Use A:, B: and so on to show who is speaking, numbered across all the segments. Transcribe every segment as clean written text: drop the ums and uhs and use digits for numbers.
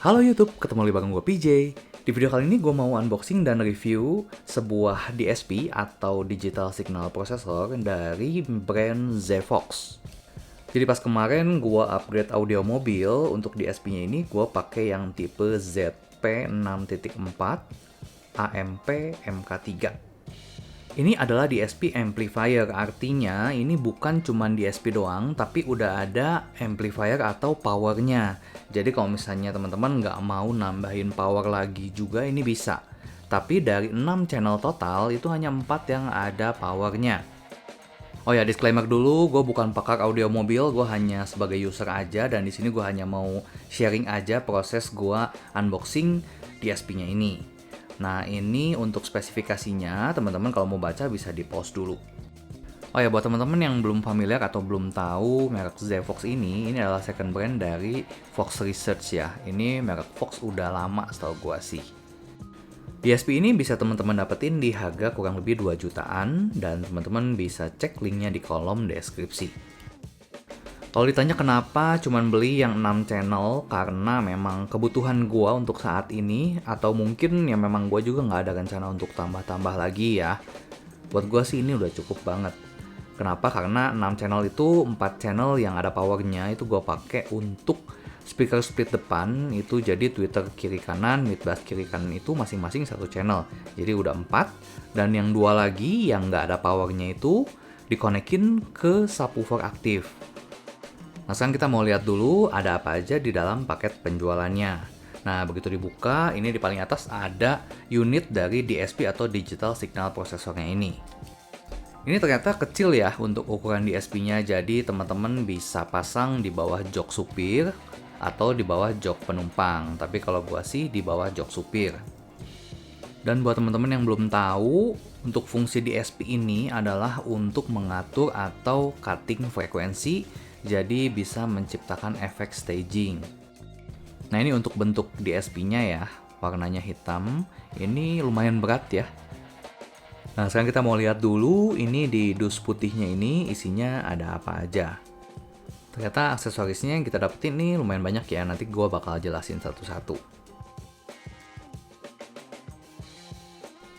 A: Halo YouTube, ketemu lagi bareng gue PJ. Di video kali ini gue mau unboxing dan review sebuah DSP atau Digital Signal Processor dari brand Zevox. Jadi pas kemarin gue upgrade audio mobil untuk DSP-nya ini gue pakai yang tipe ZP6.4 AMP MK3. Ini adalah DSP amplifier, artinya ini bukan cuman DSP doang, tapi udah ada amplifier atau powernya. Jadi kalau misalnya teman-teman nggak mau nambahin power lagi juga ini bisa. Tapi dari 6 channel total, itu hanya 4 yang ada powernya. Oh ya, disclaimer dulu, gue bukan pakar audio mobil, gue hanya sebagai user aja, dan di sini gue hanya mau sharing aja proses gue unboxing DSP-nya ini. Nah, ini untuk spesifikasinya, teman-teman kalau mau baca bisa di pause dulu. Oh ya, buat teman-teman yang belum familiar atau belum tahu merek Zevox ini adalah second brand dari Fox Research ya. Ini merek Fox udah lama setahu gua sih. DSP ini bisa teman-teman dapetin di harga kurang lebih 2 jutaan dan teman-teman bisa cek linknya di kolom deskripsi. Kalau ditanya kenapa cuman beli yang 6 channel, karena memang kebutuhan gua untuk saat ini, atau mungkin ya memang gua juga nggak ada rencana untuk tambah-tambah lagi ya. Buat gua sih ini udah cukup banget. Kenapa? Karena 6 channel itu 4 channel yang ada powernya itu gua pakai untuk speaker split depan, itu jadi tweeter kiri kanan, mid bass kiri kanan itu masing-masing satu channel. Jadi udah 4, dan yang 2 lagi yang nggak ada powernya itu dikonekin ke subwoofer aktif. Nah, sekarang kita mau lihat dulu ada apa aja di dalam paket penjualannya. Nah, begitu dibuka, ini di paling atas ada unit dari DSP atau Digital Signal Processornya ini. Ini ternyata kecil ya untuk ukuran DSP-nya, jadi teman-teman bisa pasang di bawah jok supir atau di bawah jok penumpang. Tapi kalau gua sih di bawah jok supir. Dan buat teman-teman yang belum tahu, untuk fungsi DSP ini adalah untuk mengatur atau cutting frekuensi, jadi bisa menciptakan efek staging. Nah, ini untuk bentuk DSP-nya ya, warnanya hitam. Ini lumayan berat ya. Nah, sekarang kita mau lihat dulu ini di dus putihnya ini isinya ada apa aja. Ternyata aksesorisnya yang kita dapetin ini lumayan banyak ya, nanti gue bakal jelasin satu-satu.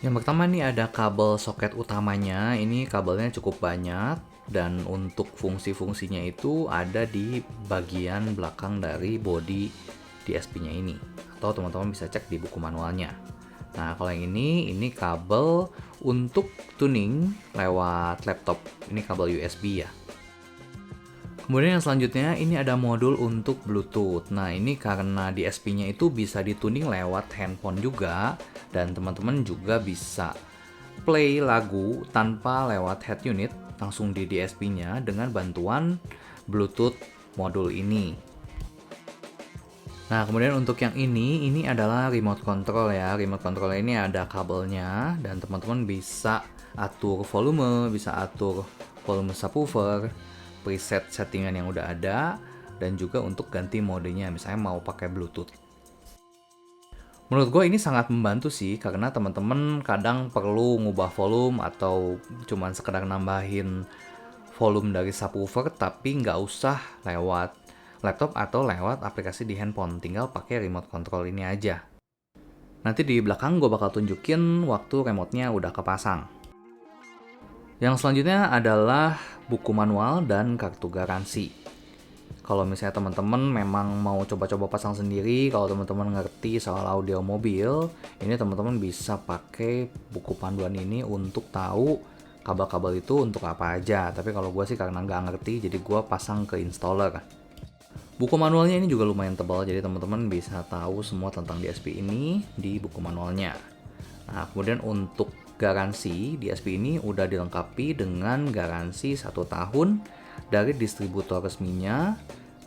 A: Yang pertama nih ada kabel soket utamanya, ini kabelnya cukup banyak. Dan untuk fungsi-fungsinya itu ada di bagian belakang dari body DSP-nya ini. Atau teman-teman bisa cek di buku manualnya. Nah, kalau yang ini kabel untuk tuning lewat laptop. Ini kabel USB ya. Kemudian yang selanjutnya ini ada modul untuk Bluetooth. Nah, ini karena DSP-nya itu bisa dituning lewat handphone juga. Dan teman-teman juga bisa play lagu tanpa lewat head unit, langsung di DSP-nya dengan bantuan Bluetooth modul ini. Nah, kemudian untuk yang ini adalah remote control ya. Remote control ini ada kabelnya dan teman-teman bisa atur volume, bisa atur volume subwoofer, preset settingan yang udah ada, dan juga untuk ganti modenya, misalnya mau pakai Bluetooth. Menurut gue ini sangat membantu sih, karena teman-teman kadang perlu ngubah volume atau cuman sekedar nambahin volume dari subwoofer, tapi nggak usah lewat laptop atau lewat aplikasi di handphone, tinggal pakai remote control ini aja. Nanti di belakang gue bakal tunjukin waktu remote-nya udah kepasang. Yang selanjutnya adalah buku manual dan kartu garansi. Kalau misalnya teman-teman memang mau coba-coba pasang sendiri, kalau teman-teman ngerti soal audio mobil, ini teman-teman bisa pakai buku panduan ini untuk tahu kabel-kabel itu untuk apa aja. Tapi kalau gue sih karena nggak ngerti, jadi gue pasang ke installer. Buku manualnya ini juga lumayan tebal, jadi teman-teman bisa tahu semua tentang DSP ini di buku manualnya. Nah, kemudian untuk garansi, DSP ini udah dilengkapi dengan garansi 1 tahun dari distributor resminya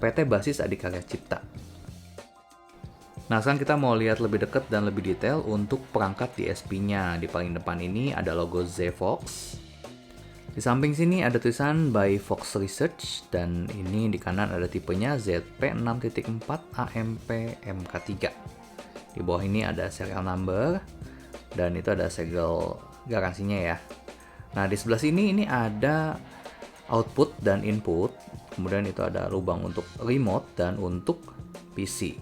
A: PT Basis Adikarya Cipta. Nah, sekarang kita mau lihat lebih dekat dan lebih detail untuk perangkat DSP-nya. Di paling depan ini ada logo Zevox. Di samping sini ada tulisan by Fox Research, dan ini di kanan ada tipenya ZP6.4 AMP MK3. Di bawah ini ada serial number, dan itu ada segel garansinya ya. Nah, di sebelah sini ini ada output dan input, kemudian itu ada lubang untuk remote dan untuk PC.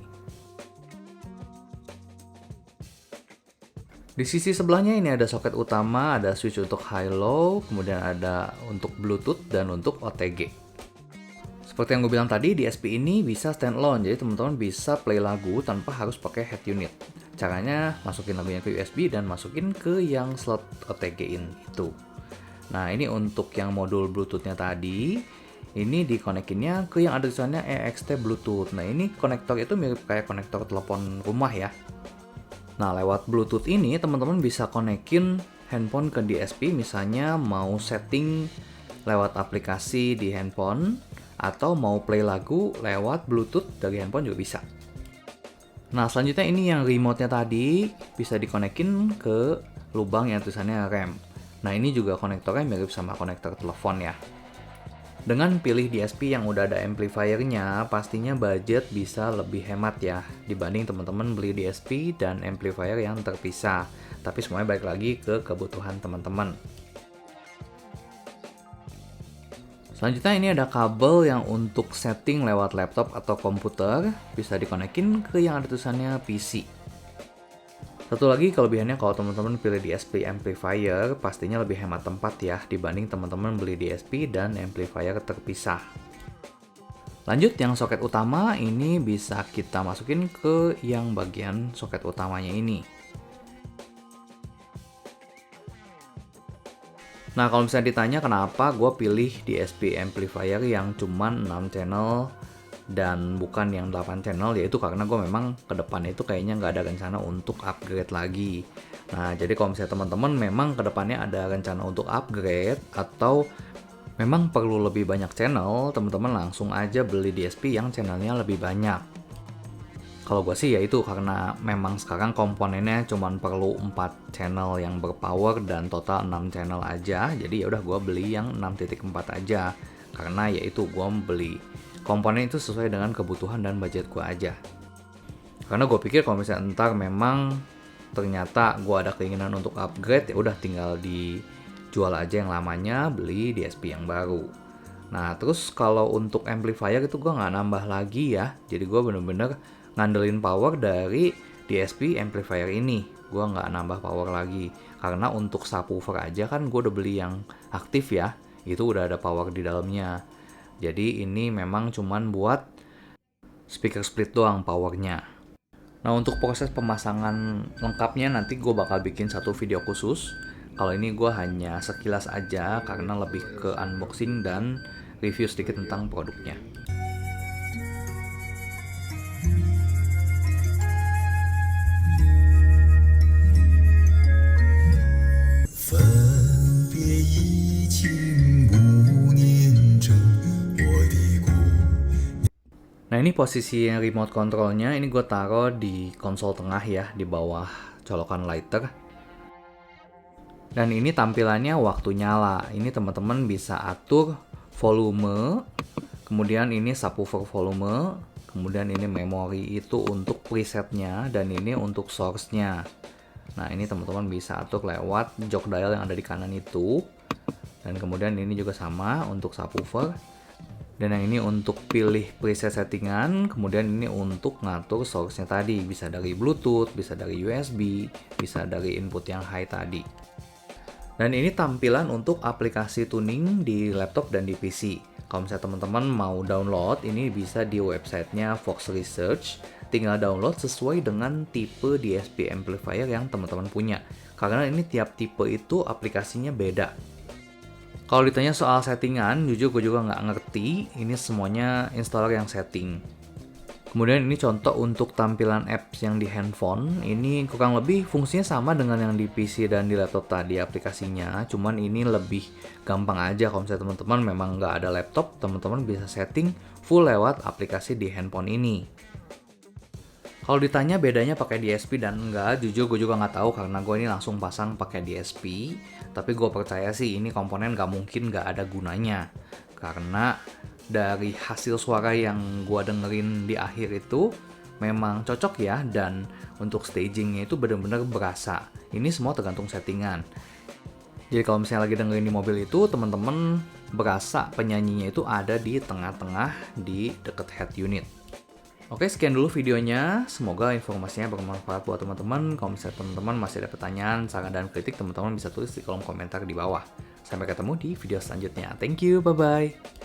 A: Di sisi sebelahnya ini ada soket utama, ada switch untuk high-low, kemudian ada untuk Bluetooth dan untuk OTG. Seperti yang gue bilang tadi, DSP ini bisa standalone, jadi teman-teman bisa play lagu tanpa harus pakai head unit. Caranya masukin lagunya ke USB dan masukin ke yang slot OTG in itu. Nah, ini untuk yang modul Bluetooth-nya tadi, ini dikonekinnya ke yang ada tulisannya EXT Bluetooth. Nah, ini konektor itu mirip kayak konektor telepon rumah ya. Nah, lewat Bluetooth ini teman-teman bisa konekin handphone ke DSP, misalnya mau setting lewat aplikasi di handphone, atau mau play lagu lewat Bluetooth dari handphone juga bisa. Nah, selanjutnya ini yang remote-nya tadi bisa dikonekin ke lubang yang tulisannya RAM. Nah, ini juga konektornya mirip sama konektor telepon ya. Dengan pilih DSP yang udah ada amplifier-nya, pastinya budget bisa lebih hemat ya dibanding teman-teman beli DSP dan amplifier yang terpisah. Tapi semuanya balik lagi ke kebutuhan teman-teman. Selanjutnya ini ada kabel yang untuk setting lewat laptop atau komputer, bisa dikonekin ke yang ada tulisannya PC. Satu lagi kelebihannya kalau teman-teman pilih DSP amplifier, pastinya lebih hemat tempat ya dibanding teman-teman beli DSP dan amplifier terpisah. Lanjut, yang soket utama ini bisa kita masukin ke yang bagian soket utamanya ini. Nah, kalau misalnya ditanya kenapa gue pilih DSP amplifier yang cuman 6 channel dan bukan yang 8 channel, yaitu karena gue memang ke depannya itu kayaknya nggak ada rencana untuk upgrade lagi. Nah, jadi kalau misalnya teman-teman memang ke depannya ada rencana untuk upgrade atau memang perlu lebih banyak channel, teman-teman langsung aja beli DSP yang channelnya lebih banyak. Kalau gue sih ya itu karena memang sekarang komponennya cuma perlu 4 channel yang berpower dan total 6 channel aja. Jadi ya udah gue beli yang 6.4 aja. Karena ya itu gue beli komponen itu sesuai dengan kebutuhan dan budget gue aja. Karena gue pikir kalau misalnya ntar memang ternyata gue ada keinginan untuk upgrade, ya udah tinggal dijual aja yang lamanya, beli DSP yang baru. Nah, terus kalau untuk amplifier itu gue nggak nambah lagi ya. Jadi gue bener-bener ngandelin power dari DSP amplifier ini. Gue nggak nambah power lagi. Karena untuk subwoofer aja kan gue udah beli yang aktif ya. Itu udah ada power di dalamnya. Jadi ini memang cuman buat speaker split doang powernya. Nah, untuk proses pemasangan lengkapnya nanti gue bakal bikin satu video khusus. Kalau ini gue hanya sekilas aja karena lebih ke unboxing dan review sedikit tentang produknya. Nah, ini posisi yang remote controlnya, ini gue taruh di konsol tengah ya, di bawah colokan lighter. Dan ini tampilannya waktu nyala. Ini teman-teman bisa atur volume, kemudian ini subwoofer volume, kemudian ini memori itu untuk presetnya, dan ini untuk source-nya. Nah, ini teman-teman bisa atur lewat jog dial yang ada di kanan itu. Dan kemudian ini juga sama untuk subwoofer. Dan yang ini untuk pilih preset settingan, kemudian ini untuk ngatur source-nya tadi. Bisa dari Bluetooth, bisa dari USB, bisa dari input yang high tadi. Dan ini tampilan untuk aplikasi tuning di laptop dan di PC. Kalau misalnya teman-teman mau download, ini bisa di websitenya Fox Research. Tinggal download sesuai dengan tipe DSP amplifier yang teman-teman punya. Karena ini tiap tipe itu aplikasinya beda. Kalau ditanya soal settingan, jujur gue juga nggak ngerti. Ini semuanya installer yang setting. Kemudian ini contoh untuk tampilan apps yang di handphone. Ini kurang lebih fungsinya sama dengan yang di PC dan di laptop tadi aplikasinya. Cuman ini lebih gampang aja kalau misalnya teman-teman memang nggak ada laptop, teman-teman bisa setting full lewat aplikasi di handphone ini. Kalau ditanya bedanya pakai DSP dan enggak, jujur gue juga nggak tahu karena gue ini langsung pasang pakai DSP. Tapi gue percaya sih ini komponen nggak mungkin nggak ada gunanya. Karena dari hasil suara yang gue dengerin di akhir itu memang cocok ya, dan untuk stagingnya itu benar-benar berasa. Ini semua tergantung settingan. Jadi kalau misalnya lagi dengerin di mobil itu, teman-teman berasa penyanyinya itu ada di tengah-tengah di deket head unit. Oke, sekian dulu videonya. Semoga informasinya bermanfaat buat teman-teman. Kalau misalnya teman-teman masih ada pertanyaan, saran, dan kritik, teman-teman bisa tulis di kolom komentar di bawah. Sampai ketemu di video selanjutnya. Thank you, bye-bye.